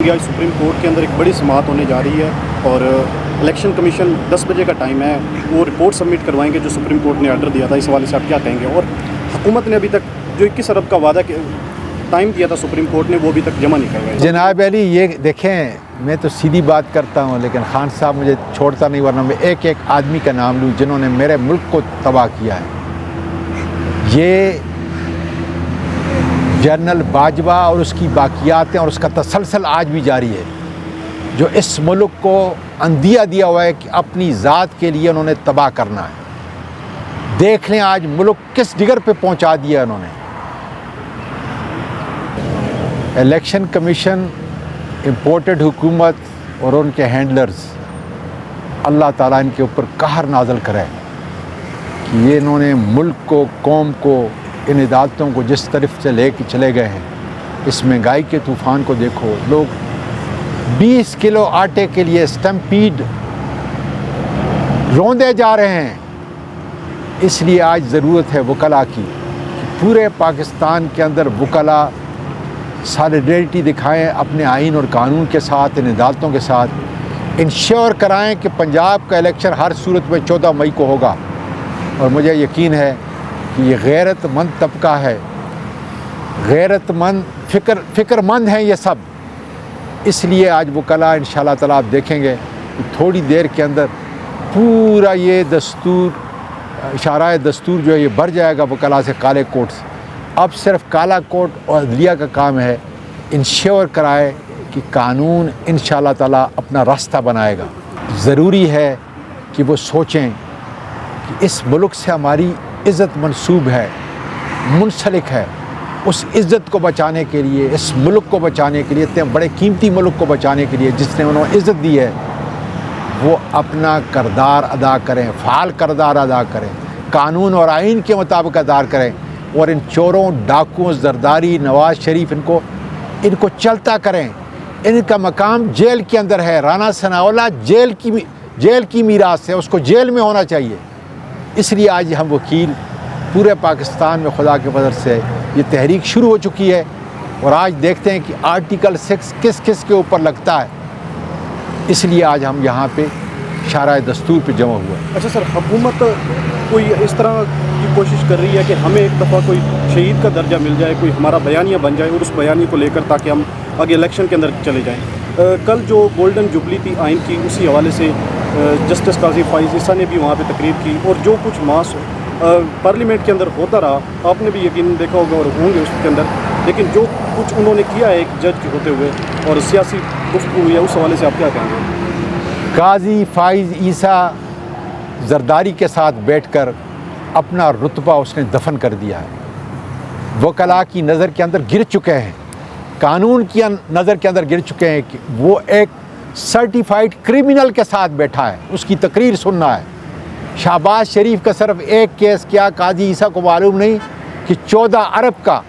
आज supreme court के अंदर एक बड़ी समाअत होने जा रही है और इलेक्शन कमीशन 10 बजे का टाइम है, वो रिपोर्ट सबमिट करवाएंगे जो सुप्रीम कोर्ट ने ऑर्डर दिया था। इस हवाले से आप क्या कहेंगे? और हुकूमत ने अभी तक जो 21 अरब का वादा टाइम दिया था सुप्रीम कोर्ट ने, वो अभी तक जमा नहीं करवाया। जनाब अली, ये देखें, मैं तो सीधी बात करता हूँ, लेकिन खान साहब मुझे छोड़ता नहीं, वरना मैं एक एक आदमी का नाम लूँ जिन्होंने मेरे मुल्क को तबाह किया है। ये जनरल बाजवा और उसकी बाकियातें और उसका तसलसल आज भी जारी है, जो इस मुल्क को अंदिया दिया हुआ है कि अपनी ज़ात के लिए उन्होंने तबाह करना है। देख लें आज मुल्क किस डिगर पे पहुंचा दिया उन्होंने। इलेक्शन कमीशन, इम्पोर्टेड हुकूमत और उनके हैंडलर्स, अल्लाह ताला इनके ऊपर कहर नाज़िल करे कि ये इन्होंने मुल्क को, कौम को, इन इदालतों को जिस तरफ से ले के चले गए हैं। इस महंगाई के तूफ़ान को देखो, लोग 20 किलो आटे के लिए स्टम्पीड रौंदे जा रहे हैं। इसलिए आज ज़रूरत है वकला की, पूरे पाकिस्तान के अंदर वकला सॉलिडेरिटी दिखाएं अपने आइन और कानून के साथ, इन अदालतों के साथ। इंश्योर कराएं कि पंजाब का इलेक्शन हर सूरत में 14 मई को होगा। और मुझे यकीन है कि ये गैरतमंद तबका है, गैरतमंद फ़िक्रमंद हैं ये सब। इसलिए आज वकला इंशाअल्लाह ताला आप देखेंगे कि थोड़ी देर के अंदर पूरा ये दस्तूर, इशारा दस्तूर जो है ये भर जाएगा वकला से, काले कोट से। अब सिर्फ काला कोट और अदलिया का काम है इंश्योर कराए कि कानून इंशाअल्लाह ताला अपना रास्ता बनाएगा। ज़रूरी है कि वो सोचें कि इस मुल्क से हमारी इज़्ज़त मंसूब है, मुंसलिक है। उस इज़्ज़त को बचाने के लिए, इस मुल्क को बचाने के लिए, इतने बड़े कीमती मुल्क को बचाने के लिए जिसने उन्होंने इज़्ज़त दी है, वो अपना किरदार अदा करें, फ़ाल किरदार अदा करें, कानून और आइन के मुताबिक अदा करें। और इन चोरों, डाकुओं, जरदारी, नवाज़ शरीफ, इनको चलता करें। इनका मकाम जेल के अंदर है। राना सनाउल्लाह जेल की मीरास है, उसको जेल में होना चाहिए। इसलिए आज हम वकील पूरे पाकिस्तान में खुदा के फजल से ये तहरीक शुरू हो चुकी है। और आज देखते हैं कि आर्टिकल 6 किस किस के ऊपर लगता है। इसलिए आज हम यहाँ पे शारा दस्तूर पे जमा हुए। अच्छा सर, हुकूमत कोई इस तरह की कोशिश कर रही है कि हमें एक दफ़ा कोई शहीद का दर्जा मिल जाए, कोई हमारा बयानिया बन जाए और उस बयानी को लेकर ताकि हम आगे इलेक्शन के अंदर चले जाएँ। कल जो गोल्डन जुबली थी आइन की, उसी हवाले से जस्टिस काजी फाइज ईसा ने भी वहाँ पे तकरीर की। और जो कुछ मास पार्लियामेंट के अंदर होता रहा, आपने भी यकीन देखा होगा और होंगे उसके अंदर, लेकिन जो कुछ उन्होंने किया है एक जज के होते हुए और सियासी गुफ्तगू हुई है, उस हवाले से आप क्या कहेंगे? काजी फाइज ईसा जरदारी के साथ बैठकर अपना रुतबा उसने दफन कर दिया है। वकला की नज़र के अंदर गिर चुके हैं, कानून की नज़र के अंदर गिर चुके हैं कि वो एक सर्टिफाइड क्रिमिनल के साथ बैठा है, उसकी तकरीर सुनना है। शहबाज शरीफ का सिर्फ एक केस, क्या काजी ईसा को मालूम नहीं कि 14 अरब का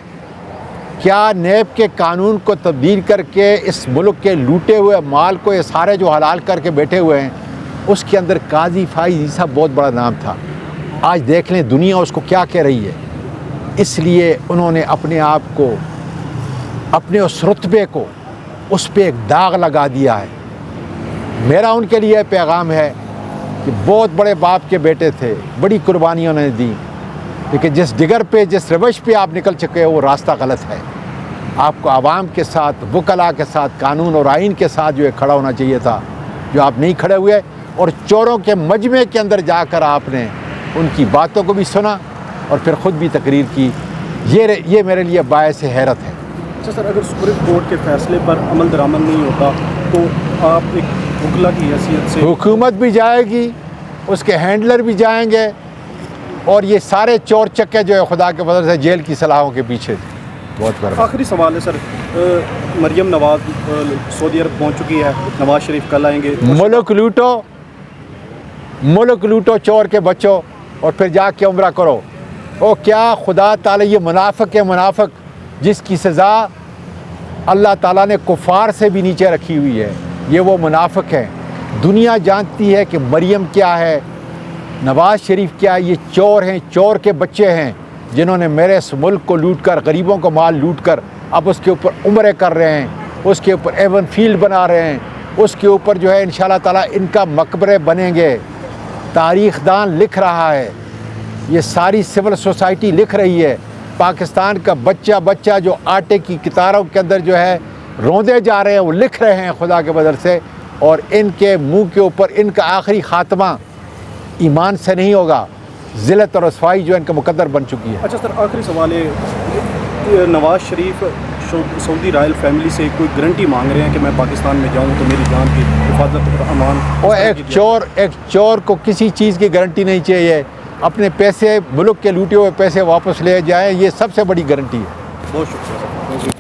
क्या नेब के कानून को तब्दील करके इस मुल्क के लूटे हुए माल को ये सारे जो हलाल करके बैठे हुए हैं, उसके अंदर काजी फाइज ईसा बहुत बड़ा नाम था। आज देख लें दुनिया उसको क्या कह रही है। इसलिए उन्होंने अपने आप को, अपने उस रुतबे को, उस पर एक दाग लगा दिया है। मेरा उनके लिए पैगाम है कि बहुत बड़े बाप के बेटे थे, बड़ी कुर्बानियाँ उन्होंने दी, लेकिन जिस डिगर पे, जिस रवश पे आप निकल चुके हो वो रास्ता गलत है। आपको आवाम के साथ, वकला के साथ, कानून और आइन के साथ जो है खड़ा होना चाहिए था, जो आप नहीं खड़े हुए। और चोरों के मजमे के अंदर जाकर आपने उनकी बातों को भी सुना और फिर ख़ुद भी तकरीर की। ये मेरे लिए बायस हैरत है। अच्छा सर, अगर सुप्रीम कोर्ट के फैसले पर अमल दरामद नहीं होता तो आप एक वकला की हैसियत से, हुकूमत भी जाएगी, उसके हैंडलर भी जाएंगे, और ये सारे चोर चक्के जो है खुदा के फजल से जेल की सलाहों के पीछे थे। बहुत बड़ा आखिरी सवाल है सर, मरियम नवाज सऊदी अरब पहुंच चुकी है, नवाज शरीफ कल आएंगे। मुल्क लूटो चोर के बच्चों, और फिर जाके उम्रा करो। ओ क्या खुदा ताला, ये मुनाफिक है, मुनाफिक जिसकी सज़ा अल्लाह ताला ने कुफ़ार से भी नीचे रखी हुई है, ये वो मुनाफिक है। दुनिया जानती है कि मरियम क्या है, नवाज़ शरीफ क्या है। ये चोर हैं, चोर के बच्चे हैं, जिन्होंने मेरे इस मुल्क को लूट कर, गरीबों को माल लूट कर अब उसके ऊपर उम्रे कर रहे हैं। اس کے اوپر ایون فیلڈ بنا رہے ہیں، اس کے اوپر جو ہے انشاءاللہ تعالیٰ ان کا مقبرے بنیں گے۔ تاریخ دان لکھ رہا ہے، یہ ساری سول سوسائٹی لکھ رہی ہے، پاکستان کا بچہ جو آٹے کی کتاروں کے اندر جو ہے روندے جا رہے ہیں وہ لکھ رہے ہیں خدا کے بدل سے، اور ان کے منہ کے اوپر ان کا آخری خاتمہ ایمان سے نہیں ہوگا، ذلت اور رسوائی جو ان کا مقدر بن چکی ہے۔ اچھا سر، آخری سوال ہے، نواز شریف سعودی رائل فیملی سے کوئی گارنٹی مانگ رہے ہیں کہ میں پاکستان میں جاؤں تو میری جان کی حفاظت اور امان؟ اور ایک چور کو کسی چیز کی گارنٹی نہیں چاہیے، اپنے پیسے، ملک کے لوٹے ہوئے پیسے واپس لے جائیں، یہ سب سے بڑی گارنٹی ہے۔ بہت شکریہ سر۔